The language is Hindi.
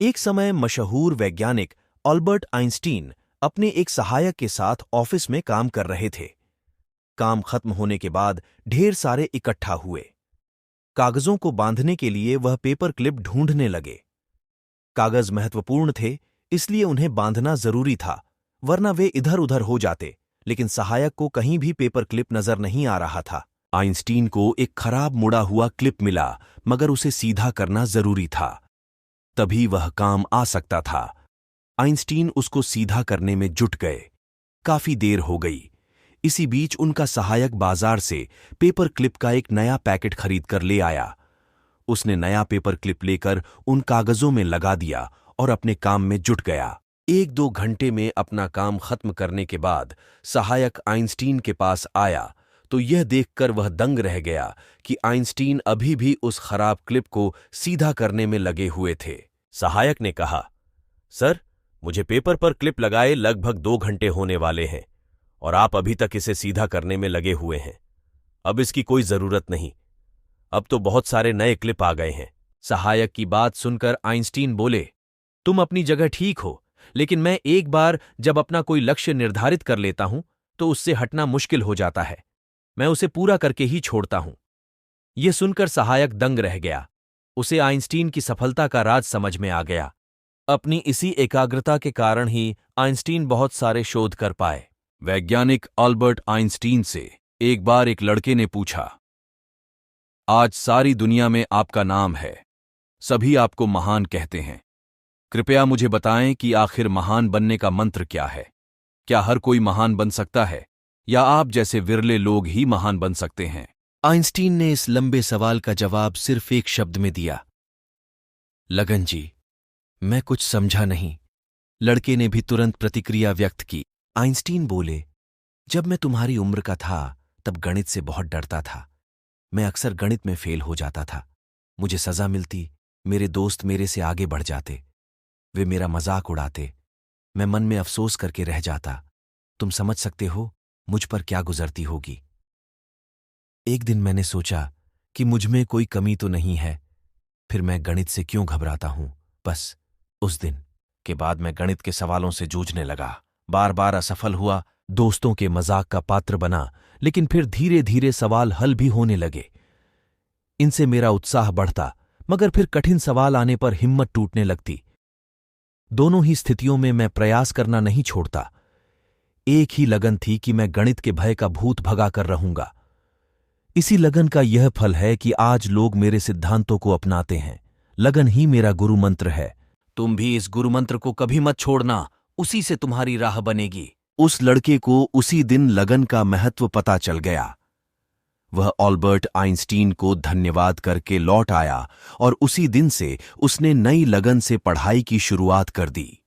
एक समय मशहूर वैज्ञानिक अल्बर्ट आइंस्टीन अपने एक सहायक के साथ ऑफिस में काम कर रहे थे। काम खत्म होने के बाद ढेर सारे इकट्ठा हुए। कागजों को बांधने के लिए वह पेपर क्लिप ढूंढने लगे। कागज महत्वपूर्ण थे, इसलिए उन्हें बांधना जरूरी था, वरना वे इधर उधर हो जाते। लेकिन सहायक को कहीं भी पेपर क्लिप नजर नहीं आ रहा था। आइंस्टीन को एक खराब मुड़ा हुआ क्लिप मिला, मगर उसे सीधा करना जरूरी था, तभी वह काम आ सकता था। आइंस्टीन उसको सीधा करने में जुट गए। काफी देर हो गई। इसी बीच उनका सहायक बाजार से पेपर क्लिप का एक नया पैकेट खरीद कर ले आया। उसने नया पेपर क्लिप लेकर उन कागजों में लगा दिया और अपने काम में जुट गया। 1-2 घंटे में अपना काम खत्म करने के बाद सहायक आइंस्टीन के पास आया तो यह देखकर वह दंग रह गया कि आइंस्टीन अभी भी उस खराब क्लिप को सीधा करने में लगे हुए थे। सहायक ने कहा, सर, मुझे पेपर पर क्लिप लगाए लगभग 2 घंटे होने वाले हैं और आप अभी तक इसे सीधा करने में लगे हुए हैं। अब इसकी कोई जरूरत नहीं, अब तो बहुत सारे नए क्लिप आ गए हैं। सहायक की बात सुनकर आइंस्टीन बोले, तुम अपनी जगह ठीक हो, लेकिन मैं एक बार जब अपना कोई लक्ष्य निर्धारित कर लेता हूं तो उससे हटना मुश्किल हो जाता है। मैं उसे पूरा करके ही छोड़ता हूं। यह सुनकर सहायक दंग रह गया। उसे आइंस्टीन की सफलता का राज समझ में आ गया। अपनी इसी एकाग्रता के कारण ही आइंस्टीन बहुत सारे शोध कर पाए। वैज्ञानिक अल्बर्ट आइंस्टीन से एक बार एक लड़के ने पूछा, आज सारी दुनिया में आपका नाम है, सभी आपको महान कहते हैं। कृपया मुझे बताएं कि आखिर महान बनने का मंत्र क्या है? क्या हर कोई महान बन सकता है या आप जैसे विरले लोग ही महान बन सकते हैं? आइंस्टीन ने इस लंबे सवाल का जवाब सिर्फ एक शब्द में दिया, लगन जी। मैं कुछ समझा नहीं। लड़के ने भी तुरंत प्रतिक्रिया व्यक्त की। आइंस्टीन बोले, जब मैं तुम्हारी उम्र का था तब गणित से बहुत डरता था। मैं अक्सर गणित में फेल हो जाता था। मुझे सजा मिलती, मेरे दोस्त मेरे से आगे बढ़ जाते, वे मेरा मजाक उड़ाते। मैं मन में अफसोस करके रह जाता। तुम समझ सकते हो मुझ पर क्या गुजरती होगी। एक दिन मैंने सोचा कि मुझ में कोई कमी तो नहीं है, फिर मैं गणित से क्यों घबराता हूं। बस उस दिन के बाद मैं गणित के सवालों से जूझने लगा। बार बार असफल हुआ, दोस्तों के मजाक का पात्र बना, लेकिन फिर धीरे धीरे सवाल हल भी होने लगे। इनसे मेरा उत्साह बढ़ता, मगर फिर कठिन सवाल आने पर हिम्मत टूटने लगती। दोनों ही स्थितियों में मैं प्रयास करना नहीं छोड़ता। एक ही लगन थी कि मैं गणित के भय का भूत भगा कर रहूंगा। इसी लगन का यह फल है कि आज लोग मेरे सिद्धांतों को अपनाते हैं। लगन ही मेरा गुरु मंत्र है। तुम भी इस गुरु मंत्र को कभी मत छोड़ना, उसी से तुम्हारी राह बनेगी। उस लड़के को उसी दिन लगन का महत्व पता चल गया। वह अल्बर्ट आइंस्टीन को धन्यवाद करके लौट आया और उसी दिन से उसने नई लगन से पढ़ाई की शुरुआत कर दी।